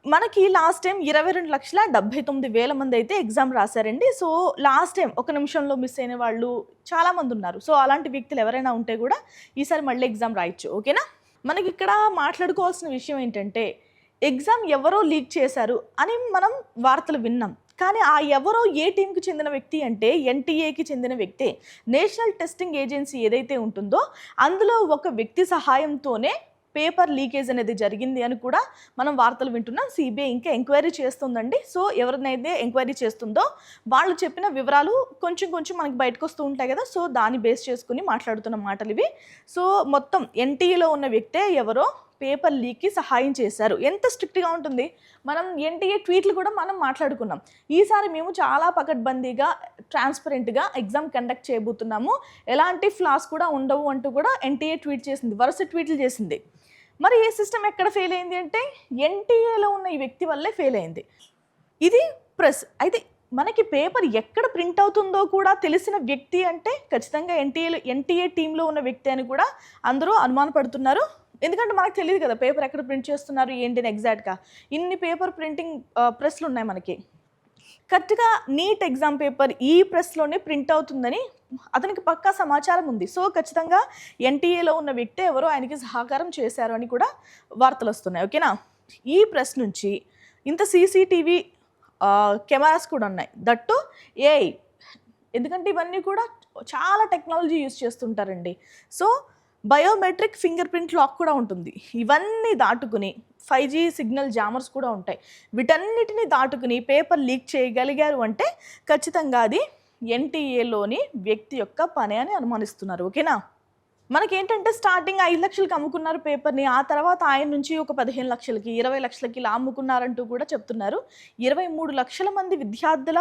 మనకి last time 22,79,000 మంది అయితే ఎగ్జామ్ రాశారండి. సో, లాస్ట్ టైం ఒక నిమిషంలో మిస్ అయిన వాళ్ళు చాలామంది ఉన్నారు. సో, అలాంటి వ్యక్తులు ఎవరైనా ఉంటే కూడా ఈసారి మళ్ళీ ఎగ్జామ్ రాయొచ్చు. ఓకేనా? మనకిక్కడ మాట్లాడుకోవాల్సిన విషయం ఏంటంటే, ఎగ్జామ్ ఎవరో లీక్ చేశారు అని మనం వార్తలు విన్నాం. కానీ ఆ ఎవరో ఏ టీమ్‌కి చెందిన వ్యక్తి అంటే ఎన్‌టీఏకి చెందిన వ్యక్తే. నేషనల్ టెస్టింగ్ ఏజెన్సీ ఏదైతే ఉంటుందో అందులో ఒక వ్యక్తి సహాయంతోనే పేపర్ లీకేజ్ అనేది జరిగింది అని కూడా మనం వార్తలు వింటున్నాం. సిబిఐ ఇంకా ఎంక్వైరీ చేస్తుందండి. సో, ఎవరినైతే ఎంక్వైరీ చేస్తుందో వాళ్ళు చెప్పిన వివరాలు కొంచెం కొంచెం మనకి బయటకొస్తూ ఉంటాయి కదా! సో, దాన్ని బేస్ చేసుకొని మాట్లాడుతున్న మాటలివి. సో, మొత్తం ఎన్‌టీఏలో ఉన్న వ్యక్తే ఎవరో పేపర్ లీక్‌కి సహాయం చేశారు. ఎంత స్ట్రిక్ట్‌గా ఉంటుంది. మనం ఎన్‌టీఏ ట్వీట్లు కూడా మనం మాట్లాడుకున్నాం. ఈసారి మేము చాలా పకడ్బందీగా, ట్రాన్స్‌పరెంట్‌గా ఎగ్జామ్ కండక్ట్ చేయబోతున్నాము. ఎలాంటి ఫ్లాస్ కూడా ఉండవు అంటూ కూడా ఎన్‌టీఏ ట్వీట్ చేసింది. వరుస ట్వీట్లు చేసింది. మరి ఈ సిస్టమ్ ఎక్కడ ఫెయిల్ అయింది అంటే ఎన్‌టీఏలో ఉన్న ఈ వ్యక్తి వల్లే ఫెయిల్ అయింది. ఇది ప్రెస్. అయితే మనకి పేపర్ ఎక్కడ ప్రింట్ అవుతుందో కూడా తెలిసిన వ్యక్తి అంటే ఖచ్చితంగా ఎన్‌టీఏ టీంలో ఉన్న వ్యక్తి అని కూడా అందరూ అనుమానపడుతున్నారు. ఎందుకంటే మనకు తెలియదు కదా పేపర్ ఎక్కడ ప్రింట్ చేస్తున్నారు ఏంటి అని ఎగ్జాక్ట్‌గా. ఇన్ని పేపర్ ప్రింటింగ్ ప్రెస్‌లు ఉన్నాయి మనకి. కరెక్ట్‌గా నీట్ ఎగ్జామ్ పేపర్ ఈ ప్రెస్‌లోనే ప్రింట్ అవుతుందని అతనికి పక్కా సమాచారం ఉంది. సో, ఖచ్చితంగా ఎన్‌టీఏలో ఉన్న వ్యక్తి ఎవరో ఆయనకి సహకారం చేశారు అని కూడా వార్తలొస్తున్నాయి. ఓకేనా? ఈ ప్రెస్ నుంచి ఇంత సీసీటీవీ కెమెరాస్ కూడా ఉన్నాయి. That too AI. ఎందుకంటే ఇవన్నీ కూడా చాలా టెక్నాలజీ యూజ్ చేస్తుంటారండి. So, biometric finger print lock కూడా ఉంటుంది. ఇవన్నీ దాటుకుని 5G సిగ్నల్ జామర్స్ కూడా ఉంటాయి. వీటన్నిటిని దాటుకుని పేపర్ లీక్ చేయగలిగారు అంటే ఖచ్చితంగా అది ఎన్‌టీఏలోని వ్యక్తి యొక్క పని అని అనుమానిస్తున్నారు. ఓకేనా? మనకేంటంటే స్టార్టింగ్ 5 లక్షలకి అమ్ముకున్నారు పేపర్‌ని. ఆ తర్వాత ఆయన నుంచి ఒక 15 లక్షలకి, 20 లక్షలకి ఇలా అమ్ముకున్నారంటూ కూడా చెప్తున్నారు. 23 లక్షల మంది విద్యార్థుల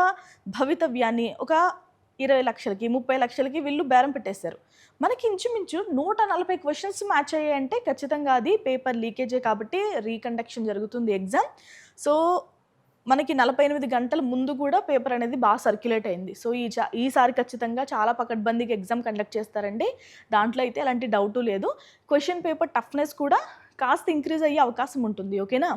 భవితవ్యాన్ని ఒక 20 లక్షలకి, 30 లక్షలకి వీళ్ళు బేరం పెట్టేశారు. మనకి ఇంచుమించు 140 క్వెషన్స్ మ్యాచ్ అయ్యాయంటే ఖచ్చితంగా అది పేపర్ లీకేజే కాబట్టి రీకండక్షన్ జరుగుతుంది ఎగ్జామ్. సో, మనకి 48 గంటల ముందు కూడా పేపర్ అనేది బాగా సర్క్యులేట్ అయింది. సో, ఈసారి ఖచ్చితంగా చాలా పకడ్బందీగా ఎగ్జామ్ కండక్ట్ చేస్తారండి. దాంట్లో అయితే ఎలాంటి డౌటు లేదు. క్వెషన్ పేపర్ టఫ్‌నెస్ కూడా కాస్త ఇంక్రీజ్ అయ్యే అవకాశం ఉంటుంది. ఓకేనా?